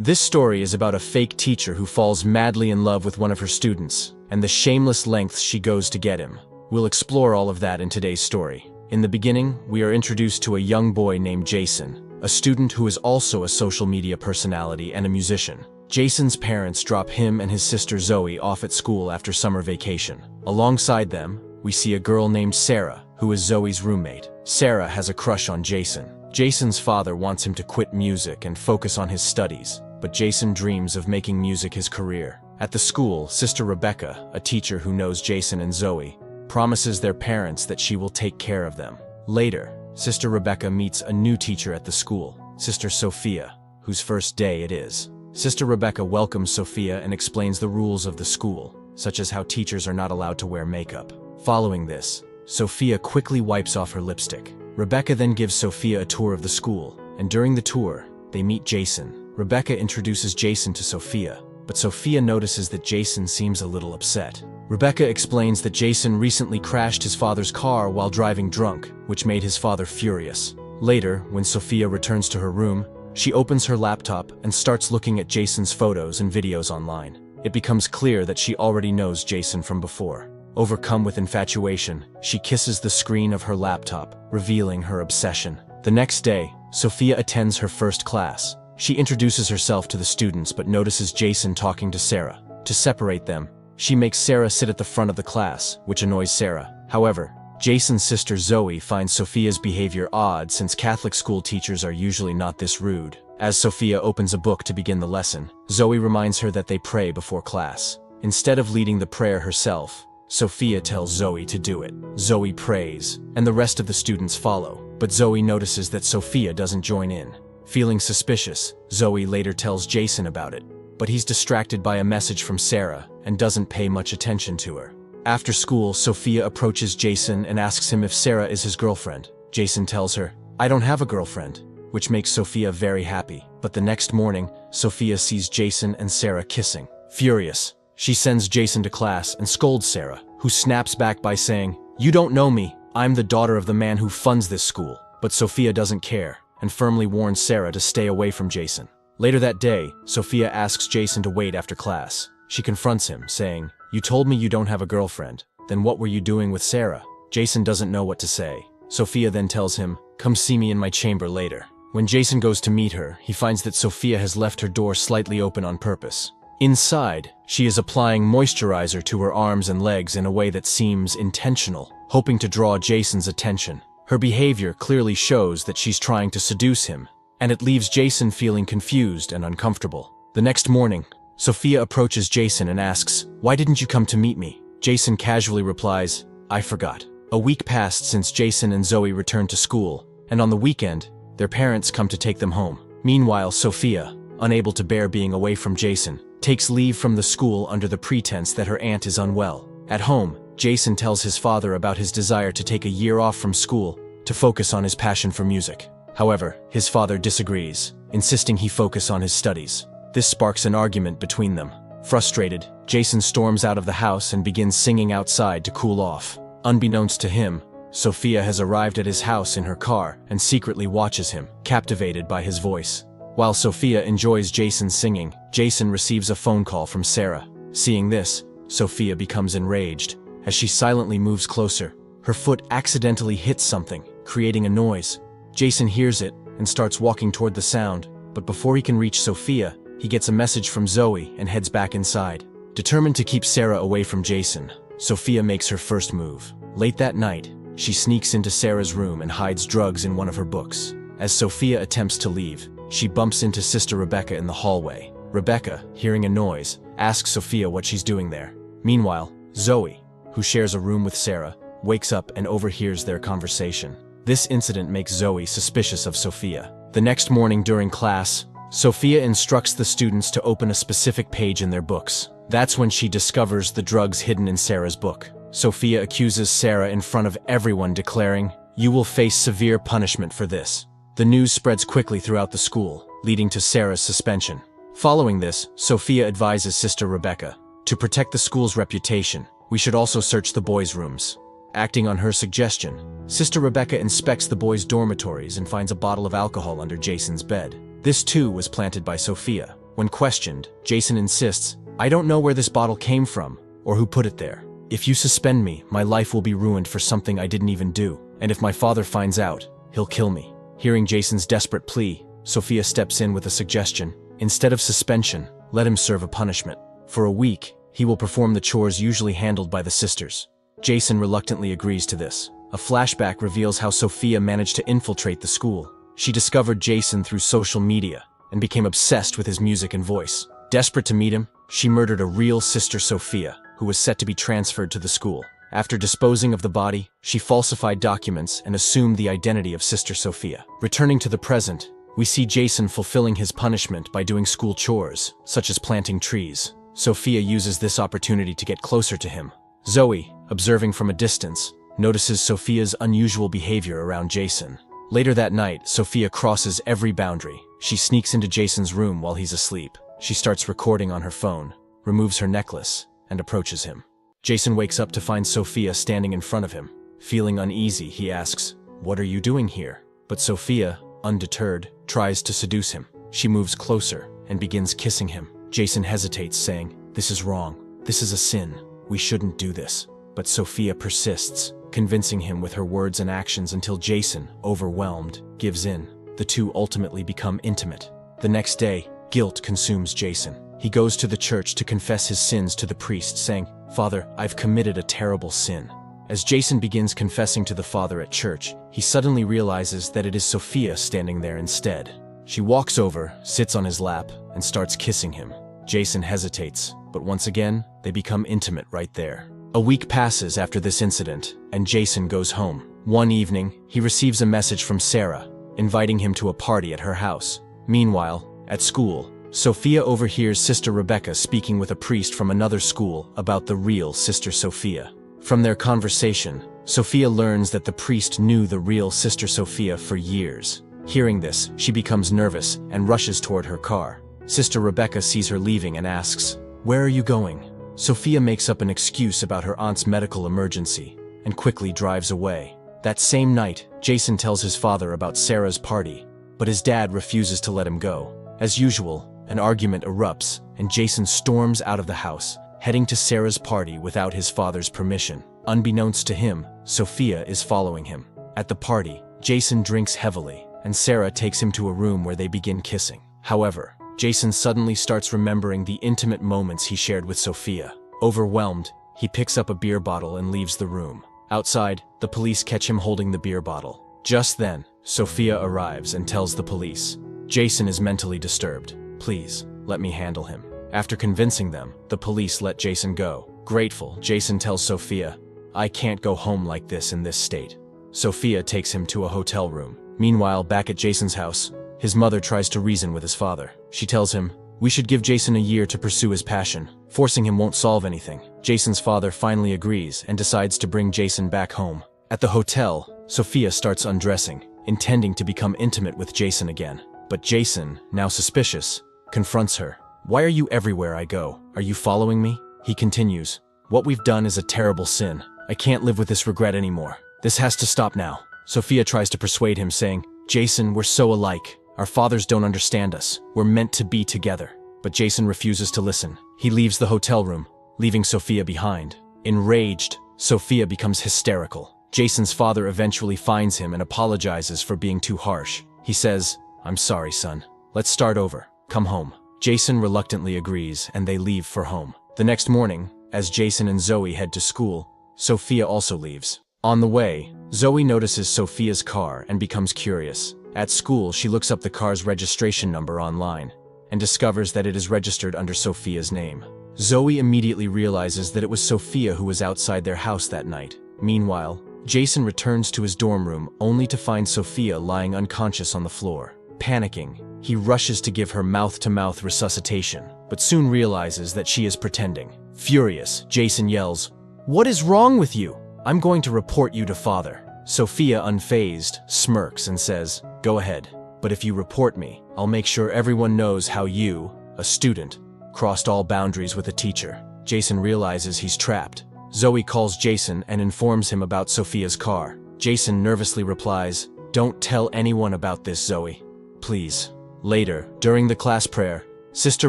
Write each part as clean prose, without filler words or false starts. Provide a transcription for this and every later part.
This story is about a fake teacher who falls madly in love with one of her students, and the shameless lengths she goes to get him. We'll explore all of that in today's story. In the beginning, we are introduced to a young boy named Jason, a student who is also a social media personality and a musician. Jason's parents drop him and his sister Zoe off at school after summer vacation. Alongside them, we see a girl named Sarah, who is Zoe's roommate. Sarah has a crush on Jason. Jason's father wants him to quit music and focus on his studies, but Jason dreams of making music his career. At the school, Sister Rebecca, a teacher who knows Jason and Zoe, promises their parents that she will take care of them. Later, Sister Rebecca meets a new teacher at the school, Sister Sophia, whose first day it is. Sister Rebecca welcomes Sophia and explains the rules of the school, such as how teachers are not allowed to wear makeup. Following this, Sophia quickly wipes off her lipstick. Rebecca then gives Sophia a tour of the school, and during the tour, they meet Jason. Rebecca introduces Jason to Sophia, but Sophia notices that Jason seems a little upset. Rebecca explains that Jason recently crashed his father's car while driving drunk, which made his father furious. Later, when Sophia returns to her room, she opens her laptop and starts looking at Jason's photos and videos online. It becomes clear that she already knows Jason from before. Overcome with infatuation, she kisses the screen of her laptop, revealing her obsession. The next day, Sophia attends her first class. She introduces herself to the students but notices Jason talking to Sarah. To separate them, she makes Sarah sit at the front of the class, which annoys Sarah. However, Jason's sister Zoe finds Sophia's behavior odd since Catholic school teachers are usually not this rude. As Sophia opens a book to begin the lesson, Zoe reminds her that they pray before class. Instead of leading the prayer herself, Sophia tells Zoe to do it. Zoe prays, and the rest of the students follow, but Zoe notices that Sophia doesn't join in. Feeling suspicious, Zoe later tells Jason about it, but he's distracted by a message from Sarah and doesn't pay much attention to her. After school, Sophia approaches Jason and asks him if Sarah is his girlfriend. Jason tells her, "I don't have a girlfriend," which makes Sophia very happy. But the next morning, Sophia sees Jason and Sarah kissing. Furious, she sends Jason to class and scolds Sarah, who snaps back by saying, "You don't know me, I'm the daughter of the man who funds this school." But Sophia doesn't care, and firmly warns Sarah to stay away from Jason. Later that day, Sophia asks Jason to wait after class. She confronts him, saying, "You told me you don't have a girlfriend, then what were you doing with Sarah?" Jason doesn't know what to say. Sophia then tells him, "Come see me in my chamber later." When Jason goes to meet her, he finds that Sophia has left her door slightly open on purpose. Inside, she is applying moisturizer to her arms and legs in a way that seems intentional, hoping to draw Jason's attention. Her behavior clearly shows that she's trying to seduce him, and it leaves Jason feeling confused and uncomfortable. The next morning, Sophia approaches Jason and asks, "Why didn't you come to meet me?" Jason casually replies, "I forgot." A week passed since Jason and Zoe returned to school, and on the weekend, their parents come to take them home. Meanwhile, Sophia, unable to bear being away from Jason, takes leave from the school under the pretense that her aunt is unwell. At home, Jason tells his father about his desire to take a year off from school to focus on his passion for music. However, his father disagrees, insisting he focus on his studies. This sparks an argument between them. Frustrated, Jason storms out of the house and begins singing outside to cool off. Unbeknownst to him, Sophia has arrived at his house in her car and secretly watches him, captivated by his voice. While Sophia enjoys Jason's singing, Jason receives a phone call from Sarah. Seeing this, Sophia becomes enraged. As she silently moves closer, her foot accidentally hits something, creating a noise. Jason hears it and starts walking toward the sound, but before he can reach Sophia, he gets a message from Zoe and heads back inside. Determined to keep Sarah away from Jason, Sophia makes her first move. Late that night, she sneaks into Sarah's room and hides drugs in one of her books. As Sophia attempts to leave, she bumps into Sister Rebecca in the hallway. Rebecca, hearing a noise, asks Sophia what she's doing there. Meanwhile, Zoe, who shares a room with Sarah, wakes up and overhears their conversation. This incident makes Zoe suspicious of Sophia. The next morning during class, Sophia instructs the students to open a specific page in their books. That's when she discovers the drugs hidden in Sarah's book. Sophia accuses Sarah in front of everyone, declaring, "You will face severe punishment for this." The news spreads quickly throughout the school, leading to Sarah's suspension. Following this, Sophia advises Sister Rebecca, "To protect the school's reputation, we should also search the boys' rooms." Acting on her suggestion, Sister Rebecca inspects the boys' dormitories and finds a bottle of alcohol under Jason's bed. This too was planted by Sophia. When questioned, Jason insists, "I don't know where this bottle came from, or who put it there. If you suspend me, my life will be ruined for something I didn't even do, and if my father finds out, he'll kill me." Hearing Jason's desperate plea, Sophia steps in with a suggestion. Instead of suspension, let him serve a punishment. For a week, he will perform the chores usually handled by the sisters. Jason reluctantly agrees to this. A flashback reveals how Sophia managed to infiltrate the school. She discovered Jason through social media and became obsessed with his music and voice. Desperate to meet him, she murdered a real sister Sophia, who was set to be transferred to the school. After disposing of the body, she falsified documents and assumed the identity of Sister Sophia. Returning to the present, we see Jason fulfilling his punishment by doing school chores, such as planting trees. Sophia uses this opportunity to get closer to him. Zoe, observing from a distance, notices Sophia's unusual behavior around Jason. Later that night, Sophia crosses every boundary. She sneaks into Jason's room while he's asleep. She starts recording on her phone, removes her necklace, and approaches him. Jason wakes up to find Sophia standing in front of him. Feeling uneasy, he asks, "What are you doing here?" But Sophia, undeterred, tries to seduce him. She moves closer and begins kissing him. Jason hesitates, saying, "This is wrong. This is a sin. We shouldn't do this." But Sophia persists, convincing him with her words and actions until Jason, overwhelmed, gives in. The two ultimately become intimate. The next day, guilt consumes Jason. He goes to the church to confess his sins to the priest, saying, "Father, I've committed a terrible sin." As Jason begins confessing to the father at church, he suddenly realizes that it is Sophia standing there instead. She walks over, sits on his lap, and starts kissing him. Jason hesitates, but once again, they become intimate right there. A week passes after this incident, and Jason goes home. One evening, he receives a message from Sarah, inviting him to a party at her house. Meanwhile, at school, Sophia overhears Sister Rebecca speaking with a priest from another school about the real Sister Sophia. From their conversation, Sophia learns that the priest knew the real Sister Sophia for years. Hearing this, she becomes nervous and rushes toward her car. Sister Rebecca sees her leaving and asks, "Where are you going?" Sophia makes up an excuse about her aunt's medical emergency and quickly drives away. That same night, Jason tells his father about Sarah's party, but his dad refuses to let him go. As usual, an argument erupts, and Jason storms out of the house, heading to Sarah's party without his father's permission. Unbeknownst to him, Sophia is following him. At the party, Jason drinks heavily, and Sarah takes him to a room where they begin kissing. However, Jason suddenly starts remembering the intimate moments he shared with Sophia. Overwhelmed, he picks up a beer bottle and leaves the room. Outside, the police catch him holding the beer bottle. Just then, Sophia arrives and tells the police, "Jason is mentally disturbed. Please, let me handle him." After convincing them, the police let Jason go. Grateful, Jason tells Sophia, "I can't go home like this in this state." Sophia takes him to a hotel room. Meanwhile, back at Jason's house, his mother tries to reason with his father. She tells him, "We should give Jason a year to pursue his passion. Forcing him won't solve anything." Jason's father finally agrees and decides to bring Jason back home. At the hotel, Sophia starts undressing, intending to become intimate with Jason again. But Jason, now suspicious, confronts her. "Why are you everywhere I go? Are you following me?" He continues, "What we've done is a terrible sin. I can't live with this regret anymore. This has to stop now." Sophia tries to persuade him, saying, "Jason, we're so alike. Our fathers don't understand us. We're meant to be together." But Jason refuses to listen. He leaves the hotel room, leaving Sophia behind. Enraged, Sophia becomes hysterical. Jason's father eventually finds him and apologizes for being too harsh. He says, "I'm sorry, son. Let's start over. Come home." Jason reluctantly agrees, and they leave for home. The next morning, as Jason and Zoe head to school, Sophia also leaves. On the way, Zoe notices Sophia's car and becomes curious. At school, she looks up the car's registration number online and discovers that it is registered under Sophia's name. Zoe immediately realizes that it was Sophia who was outside their house that night. Meanwhile, Jason returns to his dorm room only to find Sophia lying unconscious on the floor. Panicking, he rushes to give her mouth-to-mouth resuscitation, but soon realizes that she is pretending. Furious, Jason yells, "What is wrong with you? I'm going to report you to father." Sophia, unfazed, smirks and says, "Go ahead, but if you report me, I'll make sure everyone knows how you, a student, crossed all boundaries with a teacher." Jason realizes he's trapped. Zoe calls Jason and informs him about Sophia's car. Jason nervously replies, "Don't tell anyone about this, Zoe. Please." Later, during the class prayer, Sister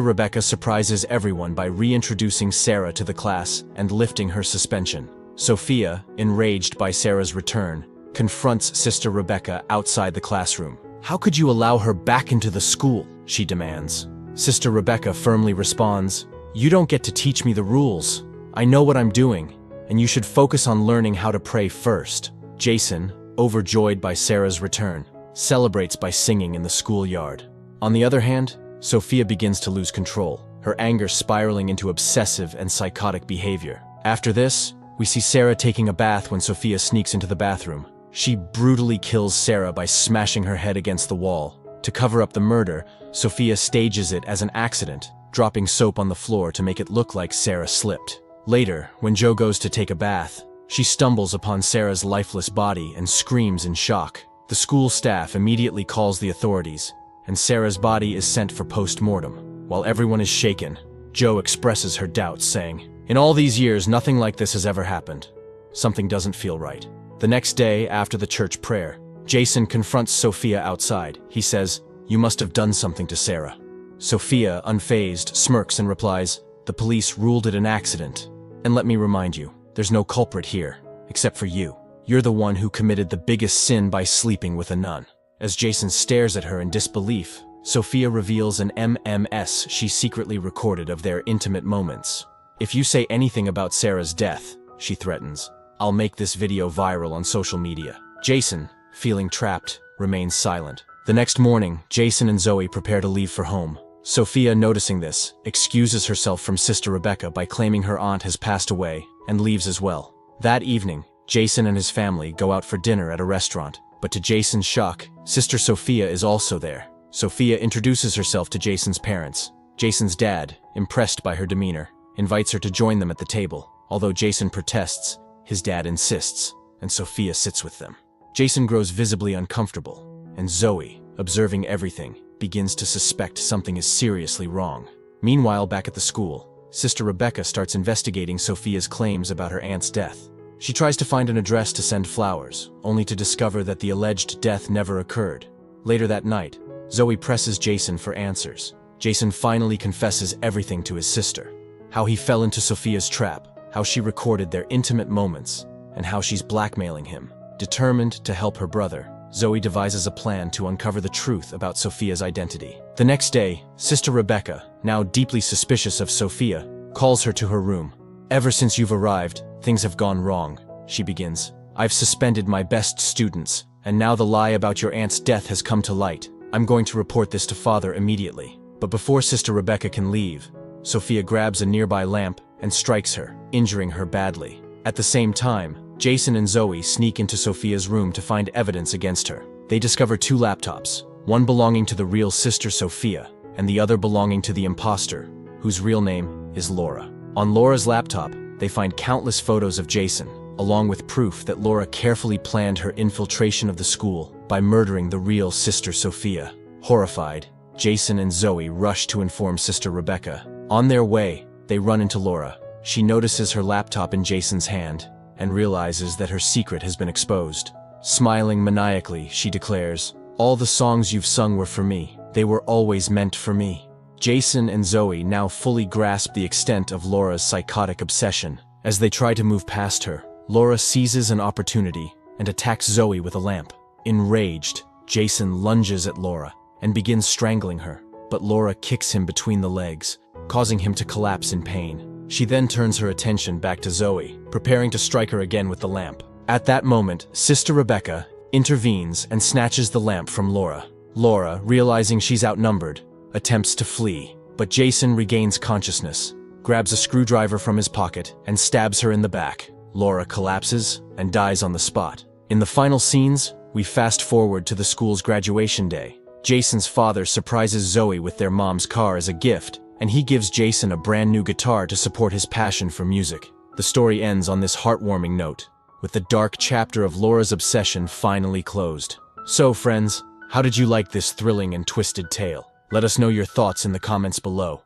Rebecca surprises everyone by reintroducing Sarah to the class and lifting her suspension. Sophia, enraged by Sarah's return, confronts Sister Rebecca outside the classroom. "How could you allow her back into the school?" she demands. Sister Rebecca firmly responds, "You don't get to teach me the rules. I know what I'm doing, and you should focus on learning how to pray first." Jason, overjoyed by Sarah's return, celebrates by singing in the schoolyard. On the other hand, Sophia begins to lose control, her anger spiraling into obsessive and psychotic behavior. After this, we see Sarah taking a bath when Sophia sneaks into the bathroom. She brutally kills Sarah by smashing her head against the wall. To cover up the murder, Sophia stages it as an accident, dropping soap on the floor to make it look like Sarah slipped. Later, when Joe goes to take a bath, she stumbles upon Sarah's lifeless body and screams in shock. The school staff immediately calls the authorities, and Sarah's body is sent for post-mortem. While everyone is shaken, Joe expresses her doubts, saying, "In all these years, nothing like this has ever happened. Something doesn't feel right." The next day, after the church prayer, Jason confronts Sophia outside. He says, "You must have done something to Sarah." Sophia, unfazed, smirks and replies, "The police ruled it an accident. And let me remind you, there's no culprit here, except for you. You're the one who committed the biggest sin by sleeping with a nun." As Jason stares at her in disbelief, Sophia reveals an MMS she secretly recorded of their intimate moments. "If you say anything about Sarah's death," she threatens, "I'll make this video viral on social media." Jason, feeling trapped, remains silent. The next morning, Jason and Zoe prepare to leave for home. Sophia, noticing this, excuses herself from Sister Rebecca by claiming her aunt has passed away and leaves as well. That evening, Jason and his family go out for dinner at a restaurant. But to Jason's shock, Sister Sophia is also there. Sophia introduces herself to Jason's parents. Jason's dad, impressed by her demeanor, invites her to join them at the table. Although Jason protests, his dad insists, and Sophia sits with them. Jason grows visibly uncomfortable, and Zoe, observing everything, begins to suspect something is seriously wrong. Meanwhile, back at the school, Sister Rebecca starts investigating Sophia's claims about her aunt's death. She tries to find an address to send flowers, only to discover that the alleged death never occurred. Later that night, Zoe presses Jason for answers. Jason finally confesses everything to his sister. How he fell into Sophia's trap, how she recorded their intimate moments, and how she's blackmailing him. Determined to help her brother, Zoe devises a plan to uncover the truth about Sophia's identity. The next day, Sister Rebecca, now deeply suspicious of Sophia, calls her to her room. "Ever since you've arrived, things have gone wrong," she begins. "I've suspended my best students, and now the lie about your aunt's death has come to light. I'm going to report this to Father immediately." But before Sister Rebecca can leave, Sophia grabs a nearby lamp and strikes her, injuring her badly. At the same time, Jason and Zoe sneak into Sophia's room to find evidence against her. They discover 2 laptops, one belonging to the real Sister Sophia, and the other belonging to the imposter, whose real name is Laura. On Laura's laptop, they find countless photos of Jason, along with proof that Laura carefully planned her infiltration of the school by murdering the real Sister Sophia. Horrified, Jason and Zoe rush to inform Sister Rebecca. On their way, they run into Laura. She notices her laptop in Jason's hand and realizes that her secret has been exposed. Smiling maniacally, she declares, "All the songs you've sung were for me. They were always meant for me." Jason and Zoe now fully grasp the extent of Laura's psychotic obsession. As they try to move past her, Laura seizes an opportunity and attacks Zoe with a lamp. Enraged, Jason lunges at Laura and begins strangling her, but Laura kicks him between the legs, causing him to collapse in pain. She then turns her attention back to Zoe, preparing to strike her again with the lamp. At that moment, Sister Rebecca intervenes and snatches the lamp from Laura. Laura, realizing she's outnumbered, attempts to flee, but Jason regains consciousness, grabs a screwdriver from his pocket, and stabs her in the back. Laura collapses and dies on the spot. In the final scenes, we fast forward to the school's graduation day. Jason's father surprises Zoe with their mom's car as a gift, and he gives Jason a brand new guitar to support his passion for music. The story ends on this heartwarming note, with the dark chapter of Laura's obsession finally closed. So, friends, how did you like this thrilling and twisted tale? Let us know your thoughts in the comments below.